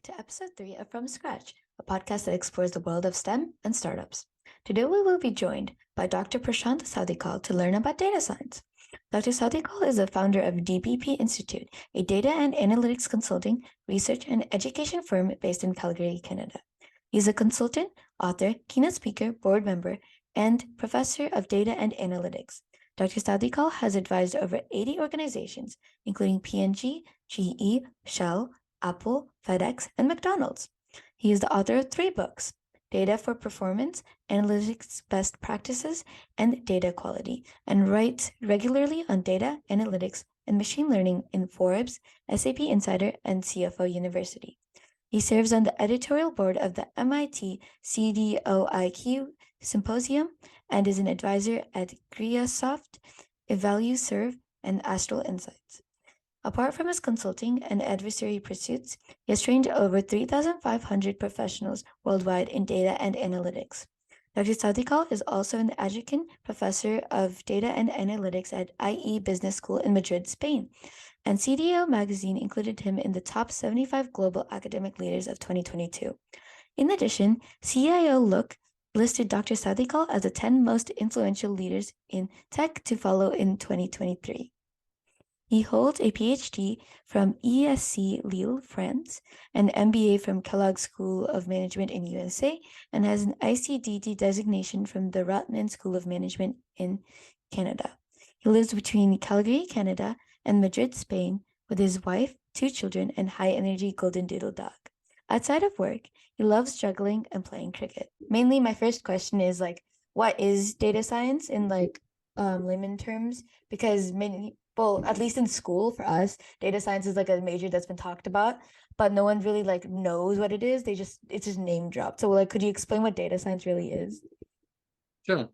to episode 3 of From Scratch, a podcast that explores the world of STEM and startups. Today we will be joined by Dr. Prashant Southekal to learn about data science. Dr. Southekal is the founder of DBP Institute, a data and analytics consulting, research, and education firm based in Calgary, Canada. He's a consultant, author, keynote speaker, board member, and professor of data and analytics. Dr. Southekal has advised over 80 organizations, including P&G, GE, Shell, Apple, FedEx, and McDonald's. He is the author of 3 books, Data for Performance, Analytics Best Practices, and Data Quality, and writes regularly on data, analytics, and machine learning in Forbes, SAP Insider, and CFO University. He serves on the editorial board of the MIT CDOIQ Symposium and is an advisor at Grihasoft, Evalueserve, and Astral Insights. Apart from his consulting and advisory pursuits, he has trained over 3,500 professionals worldwide in data and analytics. Dr. Southekal is also an adjunct professor of data and analytics at IE Business School in Madrid, Spain, and CDO Magazine included him in the top 75 global academic leaders of 2022. In addition, CIOLook listed Dr. Southekal as the 10 most influential leaders in tech to follow in 2023. He holds a Ph.D. from ESC Lille, France, an MBA from Kellogg School of Management in USA, and has an ICD.D designation from the Rotman School of Management in Canada. He lives between Calgary, Canada, and Madrid, Spain, with his wife, 2 children, and high-energy Goldendoodle dog. Outside of work, he loves juggling and playing cricket. Mainly, my first question is, what is data science in, layman terms? Because at least in school for us, data science is a major that's been talked about, but no one really knows what it is. It's just name dropped. So could you explain what data science really is? Sure.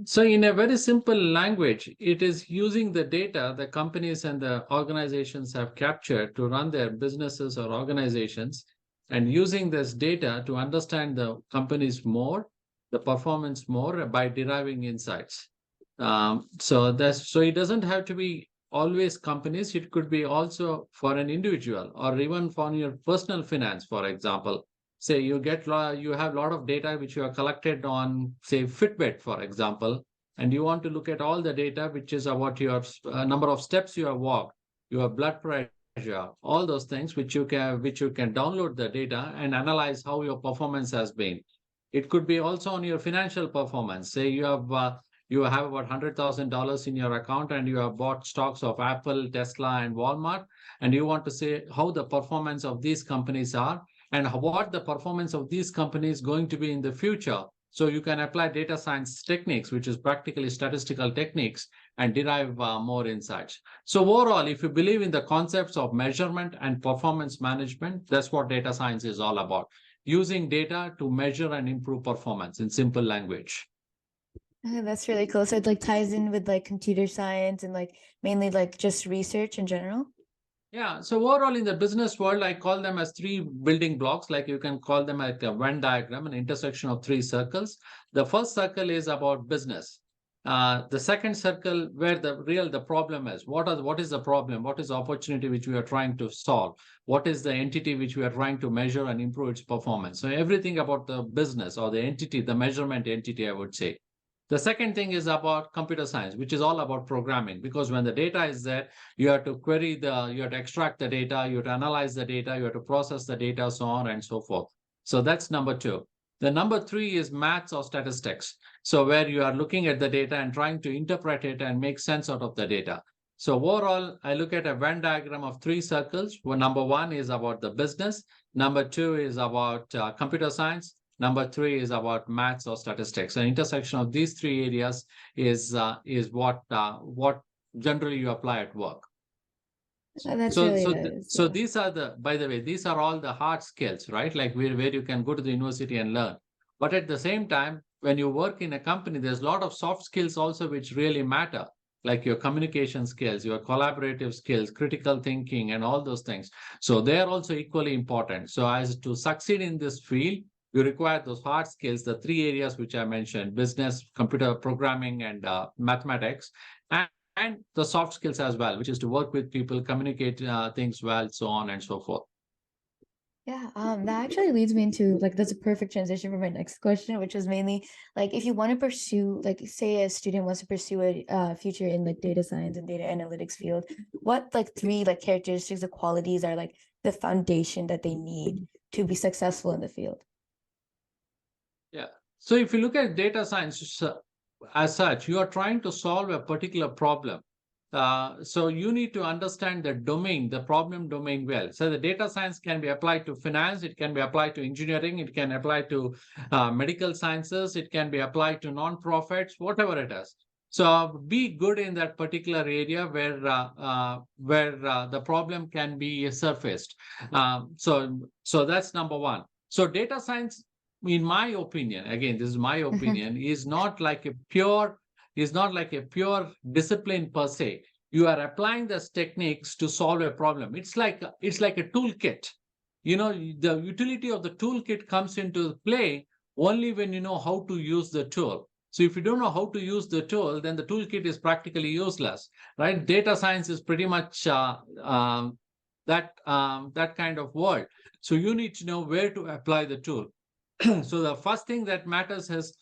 So in a very simple language, it is using the data the companies and the organizations have captured to run their businesses or organizations, and using this data to understand the companies more, the performance more by deriving insights. So it doesn't have to be always companies. It could be also for an individual or even for your personal finance, for example. Say you have a lot of data which you have collected on, say, Fitbit, for example, and you want to look at all the data which is about your number of steps you have walked, your blood pressure, all those things which you can download the data and analyze how your performance has been. It could be also on your financial performance. Say you have about $100,000 in your account and you have bought stocks of Apple, Tesla, and Walmart, and you want to say how the performance of these companies are and what the performance of these companies is going to be in the future. So you can apply data science techniques, which is practically statistical techniques, and derive more insights. So overall, if you believe in the concepts of measurement and performance management, that's what data science is all about. Using data to measure and improve performance in simple language. Okay, that's really cool. So it ties in with computer science and mainly just research in general. Yeah. So overall in the business world, I call them as 3 building blocks. You can call them like a Venn diagram, an intersection of 3 circles. The first circle is about business. The second circle where the problem is. What is the problem? What is the opportunity which we are trying to solve? What is the entity which we are trying to measure and improve its performance? So everything about the business or the entity, the measurement entity, I would say. The second thing is about computer science, which is all about programming, because when the data is there, you have to you have to extract the data, you have to analyze the data, you have to process the data, so on and so forth. So that's number 2. The number 3 is maths or statistics. So where you are looking at the data and trying to interpret it and make sense out of the data. So overall, I look at a Venn diagram of 3 circles, where number 1 is about the business, number 2 is about computer science, number 3 is about maths or statistics. An intersection of these 3 areas is what generally you apply at work. So these are by the way, these are all the hard skills, right? Where you can go to the university and learn. But at the same time, when you work in a company, there's a lot of soft skills also which really matter, like your communication skills, your collaborative skills, critical thinking, and all those things. So they are also equally important. So as to succeed in this field, you require those hard skills, the 3 areas which I mentioned: business, computer programming, and mathematics, and the soft skills as well, which is to work with people, communicate things well, so on and so forth. Yeah, that actually leads me into like that's a perfect transition for my next question, which was mainly like if you want to pursue, like say a student wants to pursue a future in like data science and data analytics field, what like three like characteristics or qualities are like the foundation that they need to be successful in the field? Yeah. So if you look at data science as such, you are trying to solve a particular problem. So you need to understand the domain, the problem domain well. So the data science can be applied to finance, it can be applied to engineering, it can apply to medical sciences, it can be applied to non-profits, whatever it is. So be good in that particular area where the problem can be surfaced. So that's number one. So data science, in my opinion, again, this is my opinion, is not like a pure discipline per se. You are applying those techniques to solve a problem. It's like a toolkit. The utility of the toolkit comes into play only when you know how to use the tool. So if you don't know how to use the tool, then the toolkit is practically useless, right? Data science is pretty much that kind of world. So you need to know where to apply the tool. So the first thing that matters is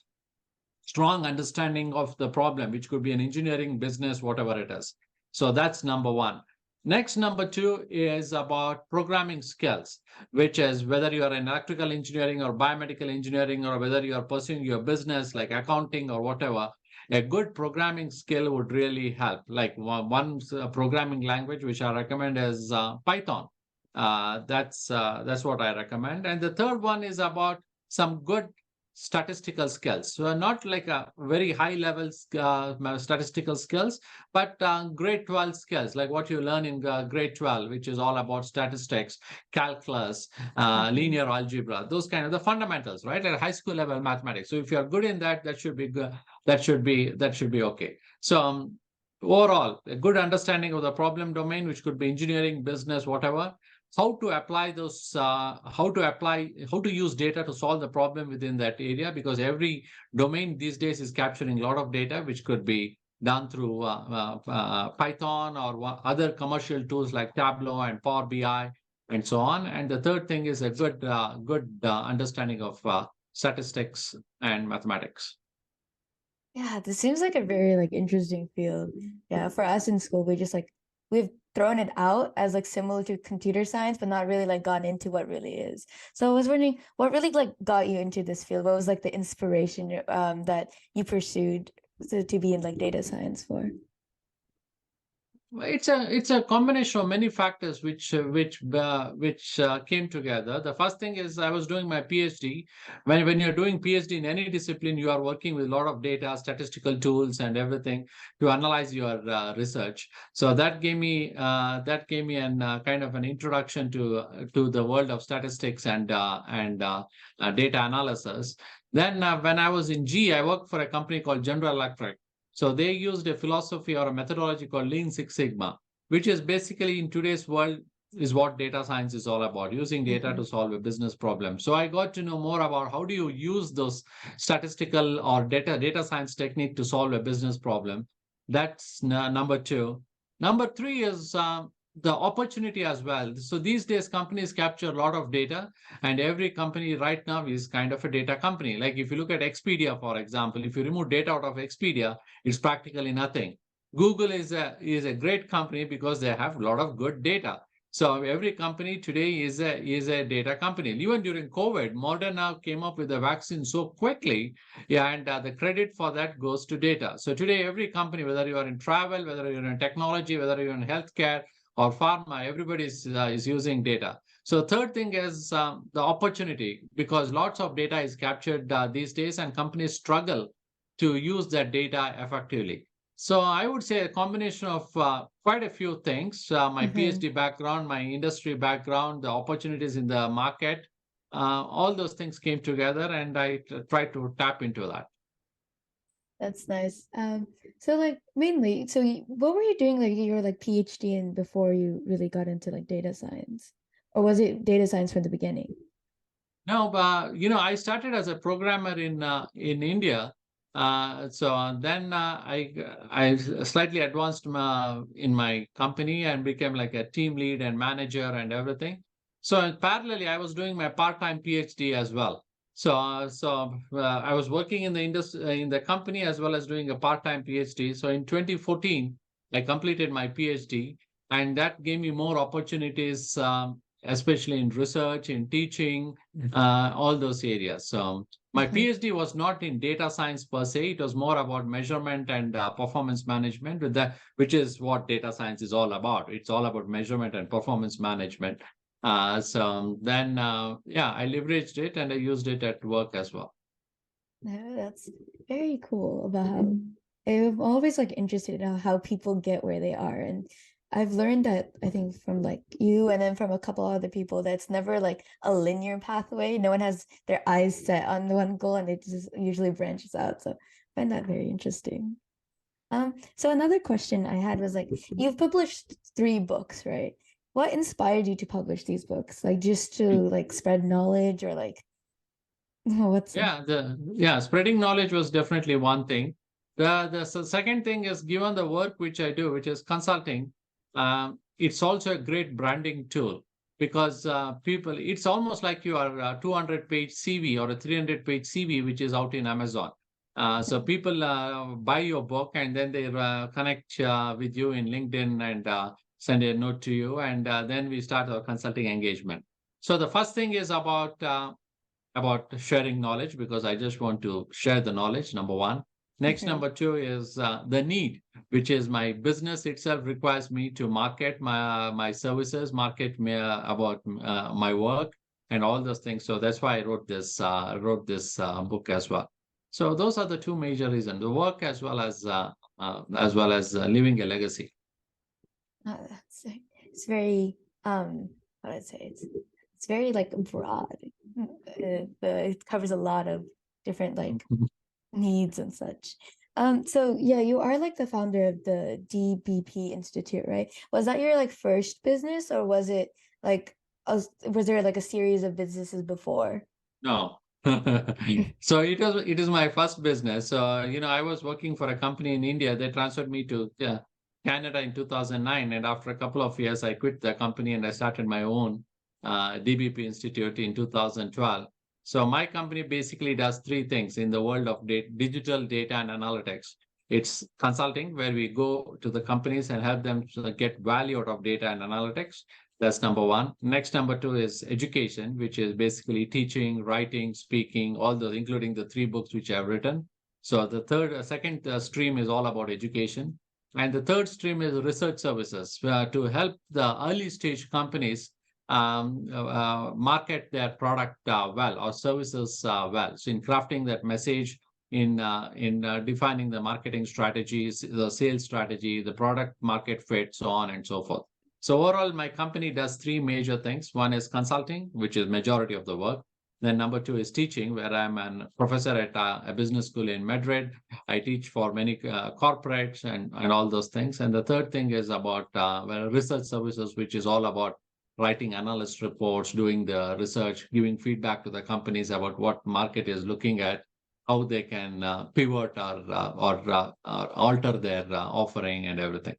strong understanding of the problem, which could be an engineering, business, whatever it is. So that's number one. Next, number two is about programming skills, which is whether you are in electrical engineering or biomedical engineering, or whether you are pursuing your business like accounting or whatever. A good programming skill would really help. Like one programming language which I recommend is Python. That's what I recommend. And the third one is about some good statistical skills. So not like a very high level statistical skills, but grade 12 skills, like what you learn in grade 12, which is all about statistics, calculus, Mhm. linear algebra, those kind of the fundamentals, right? At high school level mathematics. So if you're good in that, that should be good. That should be okay. So overall, a good understanding of the problem domain, which could be engineering, business, whatever, how to use data to solve the problem within that area, because every domain these days is capturing a lot of data, which could be done through Python or other commercial tools like Tableau and Power BI and so on. And the third thing is a good understanding of statistics and mathematics. Yeah, this seems like a very like interesting field. Yeah, for us in school, we just like we've thrown it out as like similar to computer science, but not really like gone into what really is. So I was wondering what really like got you into this field? What was like the inspiration that you pursued to be in like data science for? It's a combination of many factors which came together. The first thing is I was doing my PhD. When you're doing PhD in any discipline, you are working with a lot of data, statistical tools, and everything to analyze your research. So that gave me an kind of an introduction to the world of statistics and data analysis. Then when I was in G, I worked for a company called General Electric. So they used a philosophy or a methodology called Lean Six Sigma, which is basically in today's world is what data science is all about, using data Hmm. to solve a business problem. So I got to know more about how do you use those statistical or data science technique to solve a business problem. That's number two. Number three is the opportunity as well. So these days, companies capture a lot of data, and every company right now is kind of a data company. Like if you look at Expedia, for example, if you remove data out of Expedia, it's practically nothing. Google is a great company because they have a lot of good data. So every company today is a data company. Even during COVID, Moderna came up with a vaccine so quickly, yeah, and the credit for that goes to data. So today, every company, whether you are in travel, whether you're in technology, whether you're in healthcare or pharma, everybody is using data. So third thing is the opportunity, because lots of data is captured these days, and companies struggle to use that data effectively. So I would say a combination of quite a few things: my Hmm. PhD background, my industry background, the opportunities in the market, all those things came together, and I tried to tap into that. That's nice. So like mainly, so what were you doing like your like PhD in before you really got into like data science, or was it data science from the beginning? No, but I started as a programmer in India. So then I slightly advanced in my company and became like a team lead and manager and everything. So parallelly, I was doing my part-time PhD as well. I was working in the industry, in the company, as well as doing a part-time PhD. So in 2014, I completed my PhD, and that gave me more opportunities, especially in research, in teaching, all those areas. So my PhD was not in data science per se. It was more about measurement and performance management, which is what data science is all about. It's all about measurement and performance management. Yeah, I leveraged it and I used it at work as well. Yeah, that's very cool about how I'm always like interested in how people get where they are. And I've learned that I think from like you and then from a couple other people that's never like a linear pathway. No one has their eyes set on one goal and it just usually branches out. So I find that very interesting. So another question I had was like, you've published 3 books, right? What inspired you to publish these books? Like just to like spread knowledge or like what's Spreading knowledge was definitely one thing. The second thing is, given the work which I do, which is consulting, it's also a great branding tool because it's almost like your 200-page CV or a 300-page CV, which is out in Amazon. So people buy your book and then they connect with you in LinkedIn and send a note to you, and then we start our consulting engagement. So the first thing is about sharing knowledge, because I just want to share the knowledge, number one. Next, number two is the need, which is my business itself requires me to market my services, market me, about my work and all those things. So that's why I wrote this book as well. So those are the 2 major reasons: the work as well as leaving a legacy. It's very what I'd say it's very like broad. It covers a lot of different like needs and such. So yeah, you are like the founder of the DBP Institute, right? Was that your like first business, or was it like was there like a series of businesses before? No. So it is my first business. So I was working for a company in India. They transferred me to Canada in 2009, and after a couple of years, I quit the company and I started my own DBP Institute in 2012. So my company basically does 3 things in the world of digital data and analytics. It's consulting, where we go to the companies and help them to get value out of data and analytics. That's number one. Next, number two is education, which is basically teaching, writing, speaking, all those, including the 3 books which I've written. So the second stream is all about education. And the third stream is research services to help the early stage companies market their product well, or services well. So in crafting that message, in defining the marketing strategies, the sales strategy, the product market fit, so on and so forth. So overall, my company does 3 major things. One is consulting, which is majority of the work. Then number 2 is teaching, where I'm a professor at a business school in Madrid. I teach for many corporates and all those things. And the third thing is about research services, which is all about writing analyst reports, doing the research, giving feedback to the companies about what market is looking at, how they can pivot or alter their offering and everything.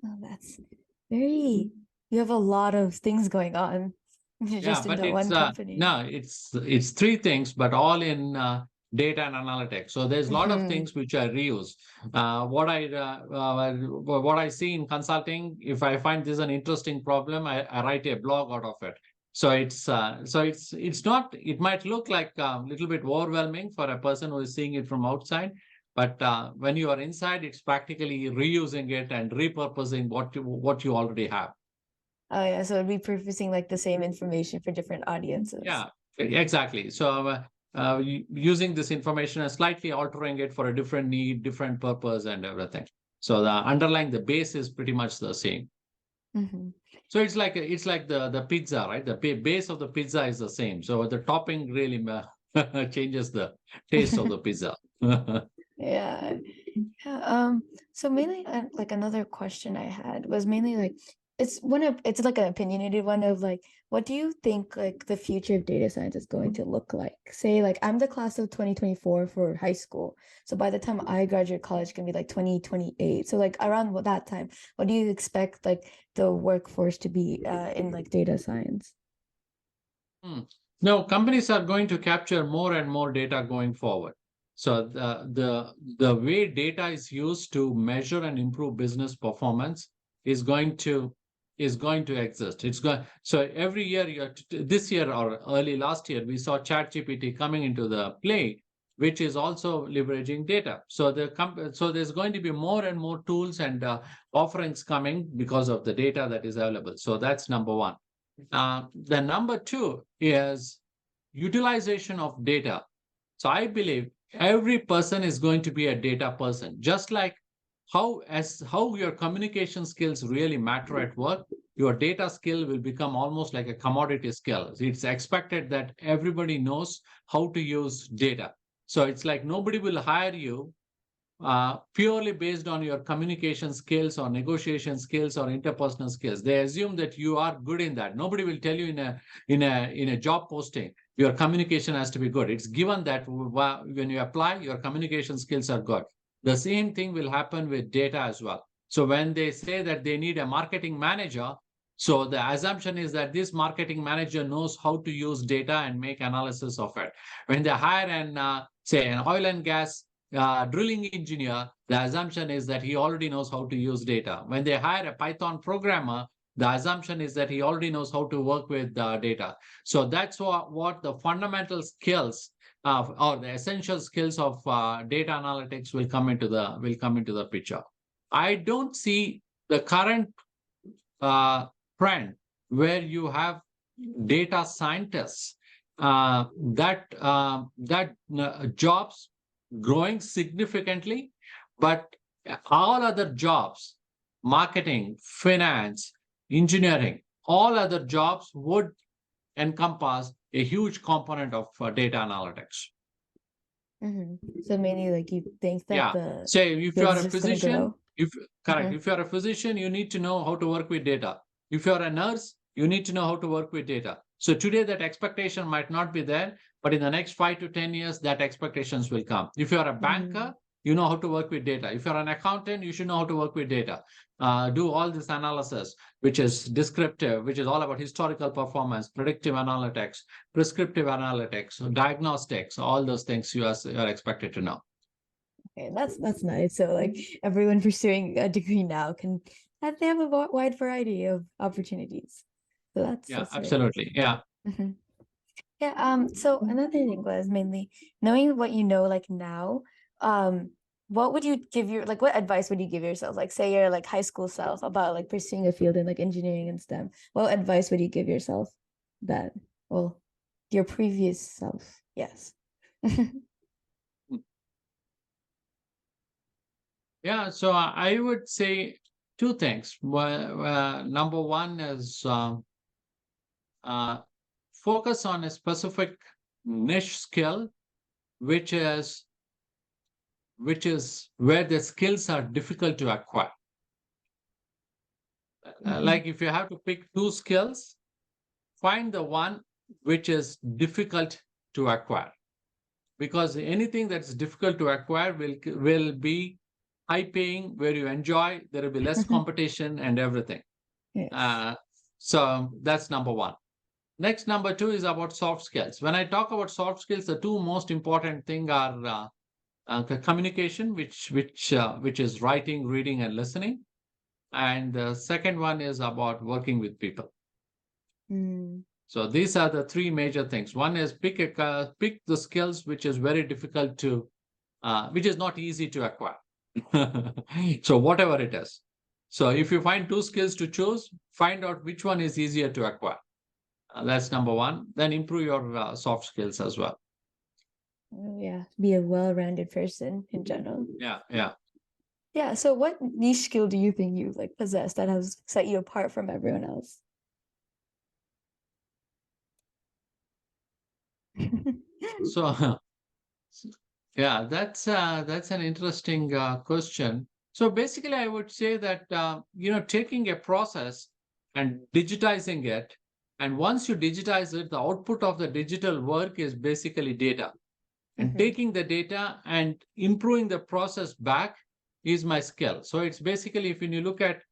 Oh, that's very, you have a lot of things going on just in but the it's one company. no, it's 3 things, but all in data and analytics. So there's a lot of things which I reuse. What I see in consulting, if I find this an interesting problem, I write a blog out of it. So it's not. It might look like a little bit overwhelming for a person who is seeing it from outside, but when you are inside, it's practically reusing it and repurposing what you already have. Oh yeah, so repurposing like the same information for different audiences. Yeah, exactly. So using this information and slightly altering it for a different need, different purpose, and everything. So the base is pretty much the same. So it's like the pizza, right? The base of the pizza is the same. So the topping really changes the taste of the pizza. Yeah. So mainly like another question I had was mainly like it's like an opinionated one of like, what do you think like the future of data science is going to look like? Say like I'm the class of 2024 for high school. So by the time I graduate college, it's gonna be like 2028. So like around that time, what do you expect like the workforce to be in like data science? No, companies are going to capture more and more data going forward. So the way data is used to measure and improve business performance is going to exist. It's going so every year this year or early last year we saw ChatGPT coming into the play, which is also leveraging data. So so there's going to be more and more tools and offerings coming because of the data that is available. So that's number one. The number two is utilization of data. So I believe every person is going to be a data person, just like how your communication skills really matter at work. Your data skill will become almost like a commodity skill. It's expected that everybody knows how to use data. So it's like nobody will hire you purely based on your communication skills or negotiation skills or interpersonal skills. They assume that you are good in that. Nobody will tell you in a job posting your communication has to be good. It's given that when you apply, your communication skills are good. The same thing will happen with data as well. So when they say that they need a marketing manager, so the assumption is that this marketing manager knows how to use data and make analysis of it. When they hire say an oil and gas drilling engineer, the assumption is that he already knows how to use data. When they hire a Python programmer, the assumption is that he already knows how to work with data. So that's what the fundamental skills or the essential skills of data analytics will come into the picture. I don't see the current trend where you have data scientists that jobs growing significantly, but all other jobs, marketing, finance, engineering, all other jobs would encompass a huge component of data analytics. So mainly like you think that the say if you are a just gonna physician, grow? if you are a physician, you need to know how to work with data. If you are a nurse, you need to know how to work with data. So today that expectation might not be there, but in the next 5 to 10 years, that expectations will come. If you are a banker, you know how to work with data. If you're an accountant, you should know how to work with data. Do all this analysis, which is descriptive, which is all about historical performance, predictive analytics, prescriptive analytics, diagnostics, all those things you are expected to know. Okay, that's nice. So like everyone pursuing a degree now they have a wide variety of opportunities. So that's absolutely. Yeah. Yeah. So another thing was mainly knowing what you know like now, what would you give what advice would you give yourself? Like say your like high school self about like pursuing a field in like engineering and STEM. What advice would you give yourself your previous self? Yes. Yeah, so I would say two things. Number one is focus on a specific niche skill, which is where the skills are difficult to acquire. Like if you have to pick two skills, find the one which is difficult to acquire, because anything that's difficult to acquire will be high paying, where you enjoy, there will be less competition and everything. Yes. So that's number one. Next, number two is about soft skills. When I talk about soft skills, the two most important things are communication, which is writing, reading, and listening, and the second one is about working with people. So these are the three major things. One is pick the skills which is very difficult to, which is not easy to acquire. So whatever it is. So if you find two skills to choose, find out which one is easier to acquire. That's number one. Then improve your soft skills as well. Oh, yeah, be a well-rounded person in general. Yeah. So what niche skill do you think you like possess that has set you apart from everyone else? So yeah, that's an interesting question. So basically, I would say that taking a process and digitizing it And once you digitize it, the output of the digital work is basically data. And taking the data and improving the process back is my skill. So it's basically, if you look at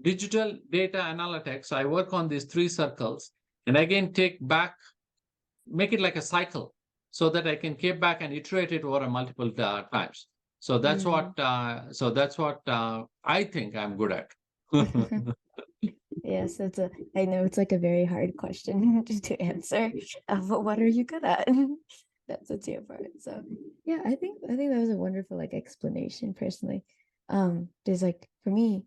digital data analytics, I work on these three circles and again make it like a cycle so that I can keep back and iterate it over multiple times. So that's what I think I'm good at. Yes, I know it's like a very hard question to answer, but what are you good at? That's the two part. So yeah, I think that was a wonderful like explanation personally. There's like for me,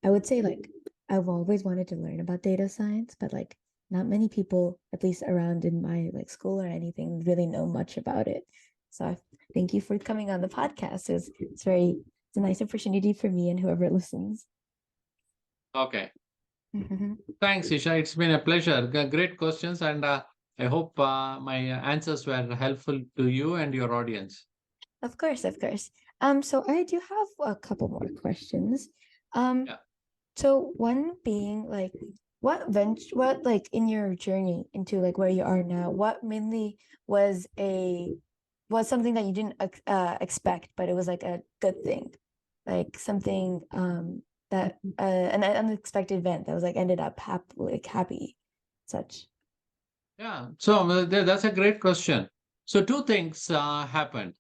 I would say like I've always wanted to learn about data science, but like not many people, at least around in my like school or anything, really know much about it. So thank you for coming on the podcast. It's a nice opportunity for me and whoever listens. Okay. Thanks, Isha. It's been a pleasure. Great questions, and I hope my answers were helpful to you and your audience. Of course, of course. So I do have a couple more questions. Yeah. So one being like, what like in your journey into like where you are now, what mainly was something that you didn't expect, but it was like a good thing, like something that an unexpected event that was like ended up happy, such. Yeah. So that's a great question. So two things happened.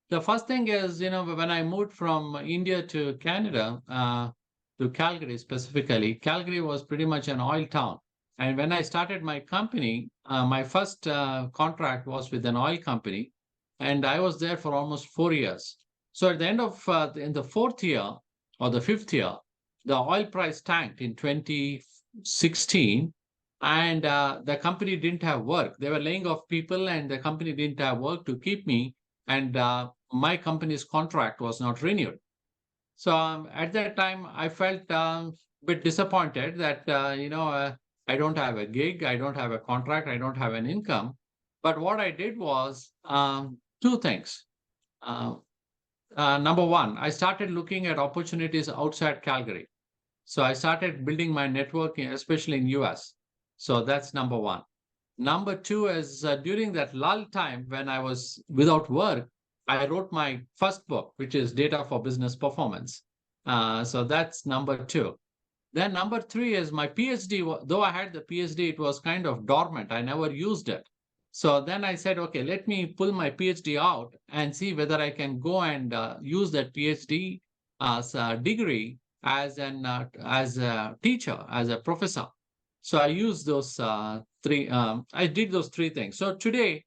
The first thing is, when I moved from India to Canada, to Calgary specifically, Calgary was pretty much an oil town. And when I started my company, my first contract was with an oil company, and I was there for almost 4 years. So at the end of in the fourth year or the fifth year, the oil price tanked in 2016, and the company didn't have work. They were laying off people, and the company didn't have work to keep me. And my company's contract was not renewed. So at that time, I felt a bit disappointed that, I don't have a gig, I don't have a contract, I don't have an income. But what I did was two things. Uh, Number one, I started looking at opportunities outside Calgary. So I started building my network, especially in US. So that's number one. Number two is during that lull time when I was without work, I wrote my first book, which is Data for Business Performance. So that's number two. Then number three is my PhD. Though I had the PhD, it was kind of dormant. I never used it. So then I said, okay, let me pull my PhD out and see whether I can go and use that PhD as a degree as a teacher, as a professor. So I used those I did those three things. So today,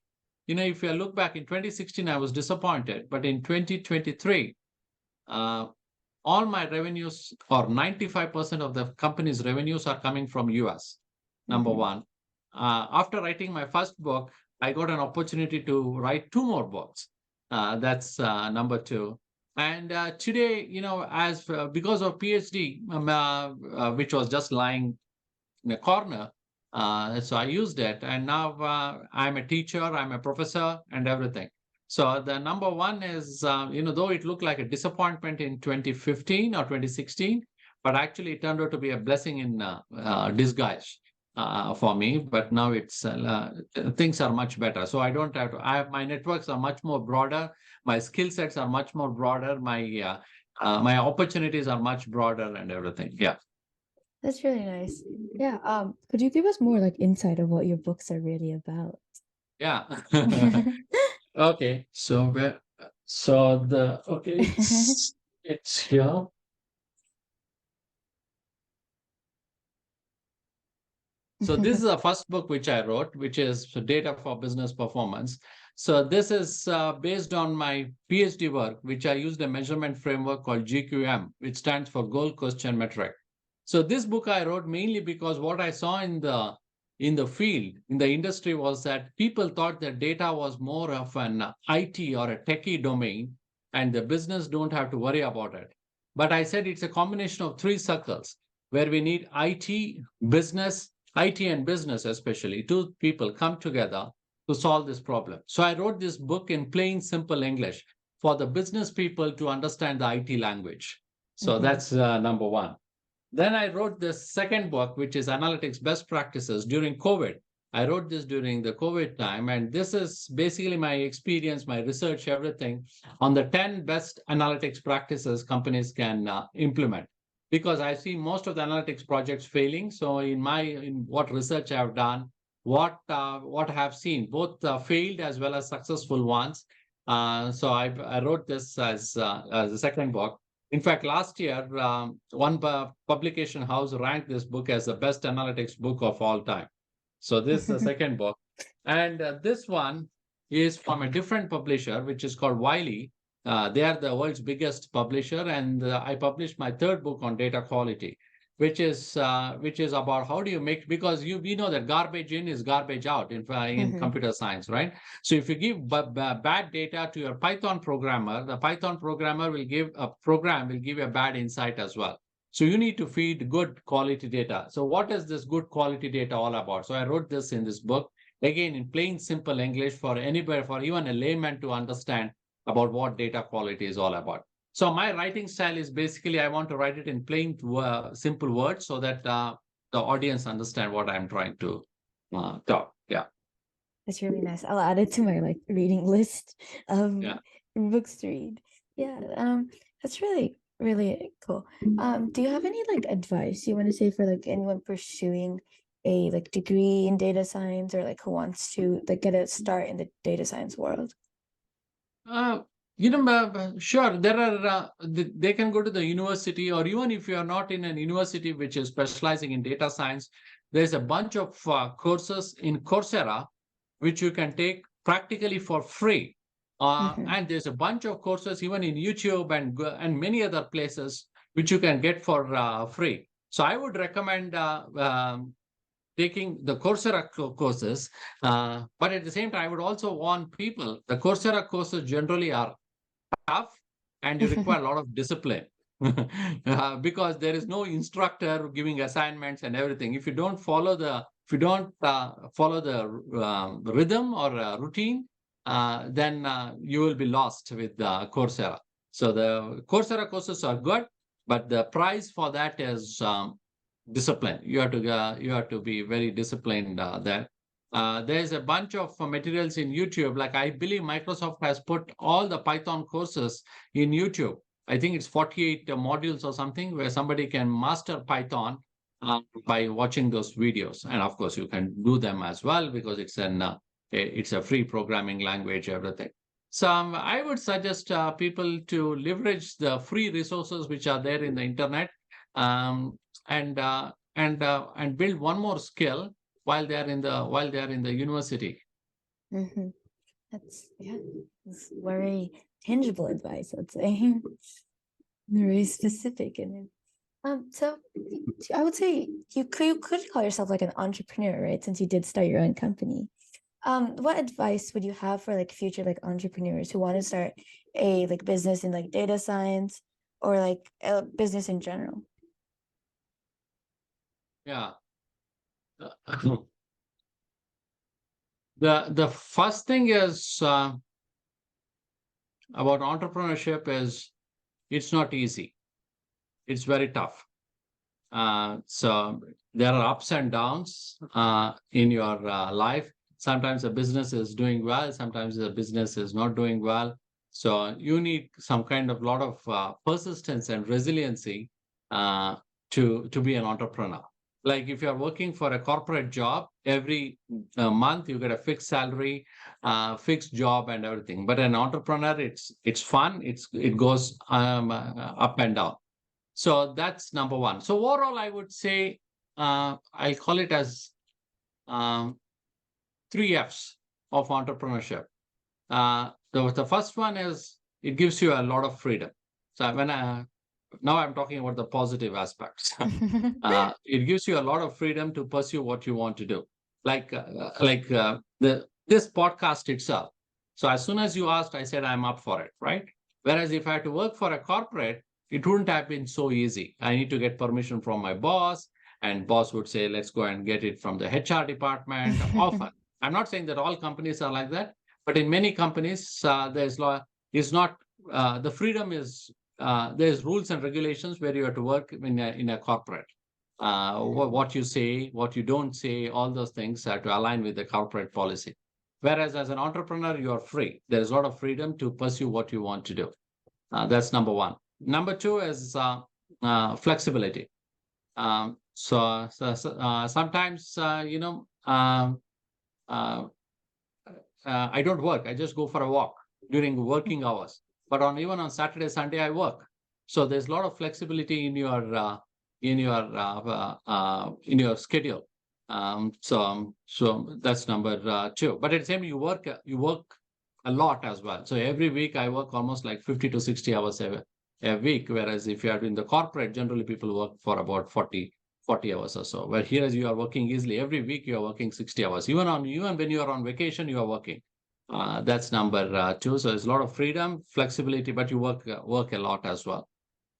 if you look back in 2016, I was disappointed, but in 2023, all my revenues or 95% of the company's revenues are coming from US. Number one. After writing my first book, I got an opportunity to write two more books. That's number two. And today, as because of PhD, which was just lying in a corner, so I used it, and now I'm a teacher, I'm a professor, and everything. So the number one is, though it looked like a disappointment in 2015 or 2016, but actually it turned out to be a blessing in disguise for me. But now things are much better. So I don't have to. My networks are much more broader. My skill sets are much more broader. My opportunities are much broader, and everything. Yeah. That's really nice. Yeah. Could you give us more like insight of what your books are really about? Yeah. Okay. So it's here. So this is the first book which I wrote, which is Data for Business Performance. So this is based on my PhD work, which I used a measurement framework called GQM, which stands for Goal Question Metric. So this book I wrote mainly because what I saw in the field, in the industry, was that people thought that data was more of an IT or a techie domain, and the business don't have to worry about it. But I said it's a combination of three circles where we need IT and business, especially two people come together to solve this problem. So I wrote this book in plain, simple English for the business people to understand the IT language. So that's number one. Then I wrote the second book, which is Analytics Best Practices during COVID. I wrote this during the COVID time, and this is basically my experience, my research, everything on the 10 best analytics practices companies can implement. Because I see most of the analytics projects failing. So in what research I've done, what I have seen, both failed as well as successful ones. So I wrote this as a second book. In fact, last year, one publication house ranked this book as the best analytics book of all time. So this is the second book. And this one is from a different publisher, which is called Wiley. They are the world's biggest publisher. And I published my third book on data quality, which is about how do you make, because we know that garbage in is garbage out in computer science, right? So if you give bad data to your Python programmer, the Python programmer will give you a bad insight as well. So you need to feed good quality data. So what is this good quality data all about? So I wrote this in this book, again, in plain, simple English for anybody, for even a layman to understand about what data quality is all about. So my writing style is basically, I want to write it in plain, simple words so that the audience understand what I'm trying to talk. Yeah. That's really nice. I'll add it to my like reading list of books to read. Yeah. That's really, really cool. Do you have any like advice you want to say for like anyone pursuing a like degree in data science, or like who wants to like get a start in the data science world? Sure, there are, they can go to the university, or even if you are not in an university which is specializing in data science, there's a bunch of courses in Coursera, which you can take practically for free. And there's a bunch of courses even in YouTube and many other places which you can get for free. So I would recommend taking the Coursera courses, but at the same time, I would also warn people, the Coursera courses generally are tough and you require a lot of discipline because there is no instructor giving assignments and everything. If you don't follow the rhythm or routine, then you will be lost with Coursera. So the Coursera courses are good, but the price for that is discipline. You have to be very disciplined there. There's a bunch of materials in YouTube. Like I believe Microsoft has put all the Python courses in YouTube. I think it's 48 modules or something where somebody can master Python by watching those videos. And of course, you can do them as well because it's a free programming language, everything. So I would suggest people to leverage the free resources which are there in the internet, and build one more skill while they are in the university. That's very tangible advice, I'd say. Very specific in it. So I would say you could call yourself like an entrepreneur, right? Since you did start your own company. What advice would you have for like future like entrepreneurs who want to start a like business in like data science or like a business in general? Yeah. The first thing is about entrepreneurship is it's not easy. It's very tough. So there are ups and downs in your life. Sometimes the business is doing well. Sometimes the business is not doing well. So you need some kind of lot of persistence and resiliency to be an entrepreneur. Like if you're working for a corporate job, every month you get a fixed salary, fixed job and everything. But an entrepreneur, it's fun. It goes up and down. So that's number one. So overall, I would say I'll call it as 3 F's of entrepreneurship. The first one is it gives you a lot of freedom. So now I'm talking about the positive aspects. It gives you a lot of freedom to pursue what you want to do. This podcast itself. So as soon as you asked, I said, I'm up for it, right? Whereas if I had to work for a corporate, it wouldn't have been so easy. I need to get permission from my boss, and boss would say, let's go and get it from the HR department. Often. I'm not saying that all companies are like that, but in many companies, the freedom is there's rules and regulations where you have to work in a corporate. What you say, what you don't say, all those things have to align with the corporate policy. Whereas as an entrepreneur, you are free. There is a lot of freedom to pursue what you want to do. That's number one. Number two is flexibility. Sometimes, I don't work. I just go for a walk during working hours. But even on Saturday, Sunday, I work. So there's a lot of flexibility in your schedule. So that's number two. But at the same time, you work a lot as well. So every week I work almost like 50 to 60 hours a week. Whereas if you are in the corporate, generally people work for about 40 hours or so. Where here you are working easily. Every week you are working 60 hours. Even when you are on vacation, you are working. That's number two. So there's a lot of freedom, flexibility, but you work a lot as well.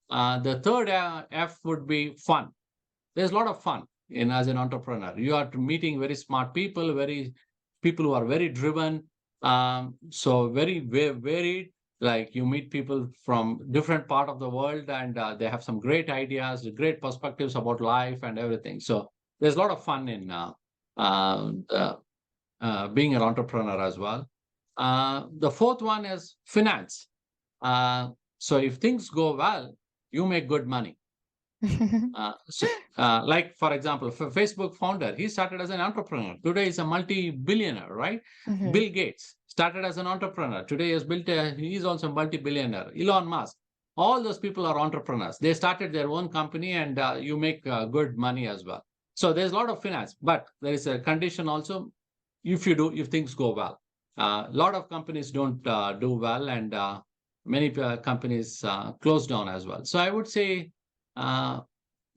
The third F would be fun. There's a lot of fun as an entrepreneur. You are meeting very smart people, people who are very driven. So very, very varied. Like you meet people from different part of the world, and they have some great ideas, great perspectives about life and everything. So there's a lot of fun in being an entrepreneur as well. The fourth one is finance. So if things go well, you make good money. Like, for example, for Facebook founder, he started as an entrepreneur. Today he's a multi-billionaire, right? Bill Gates started as an entrepreneur. Today he's also a multi-billionaire. Elon Musk. All those people are entrepreneurs. They started their own company, and you make good money as well. So there's a lot of finance, but there is a condition also. If things go well, a lot of companies don't do well, and many companies close down as well. So I would say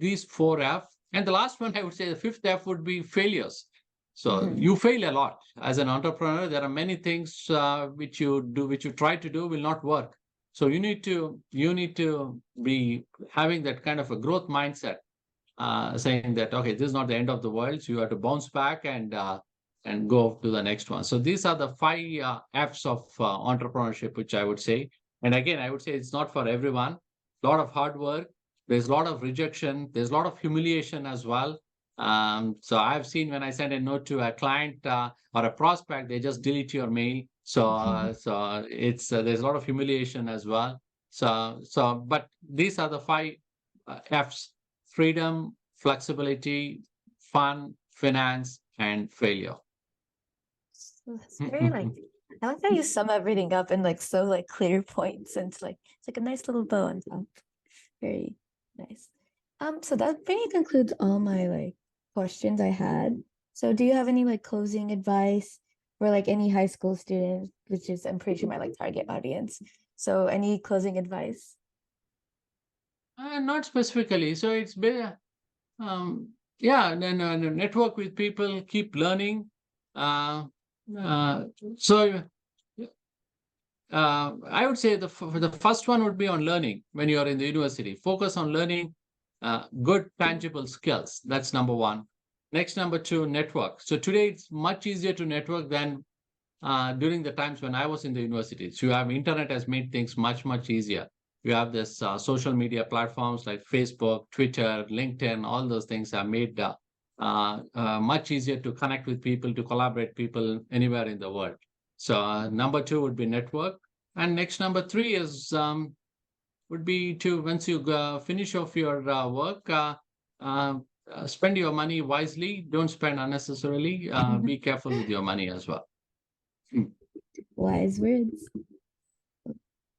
these four F, and the last one I would say the fifth F would be failures. So you fail a lot as an entrepreneur. There are many things which you try to do will not work. So you need to be having that kind of a growth mindset, saying that okay, this is not the end of the world. So you have to bounce back and go to the next one. So these are the five F's of entrepreneurship, which I would say. And again, I would say it's not for everyone. A lot of hard work. There's a lot of rejection. There's a lot of humiliation as well. So I've seen when I send a note to a client or a prospect, they just delete your mail. So it's there's a lot of humiliation as well. But these are the five F's: freedom, flexibility, fun, finance, and failure. So that's very I like how you sum everything up in so clear points, and it's like a nice little bow on top. Very nice. So that pretty concludes all my questions I had. So do you have any closing advice for any high school student, which is I'm pretty sure my target audience? So any closing advice? Not specifically. So it's better. Then network with people, keep learning. I would say the first one would be on learning. When you are in the university, focus on learning good tangible skills. That's number one. Next, number two, network. So today it's much easier to network than during the times when I was in the university. So you have internet has made things much, much easier. You have this social media platforms like Facebook, Twitter, LinkedIn. All those things are made much easier to connect with people, to collaborate people anywhere in the world. So number two would be network. And next, number three is would be to, once you finish off your work, spend your money wisely. Don't spend unnecessarily. Be careful with your money as well. Wise words.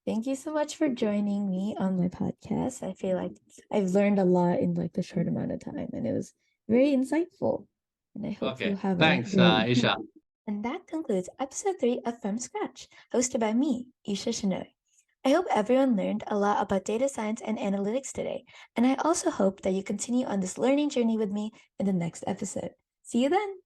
Thank you so much for joining me on my podcast. I feel like I've learned a lot in the short amount of time, and it was very insightful. And I hope you have thanks, Isha. And that concludes episode 3 of From Scratch, hosted by me, Isha Shinoy. I hope everyone learned a lot about data science and analytics today, and I also hope that you continue on this learning journey with me in the next episode. See you then!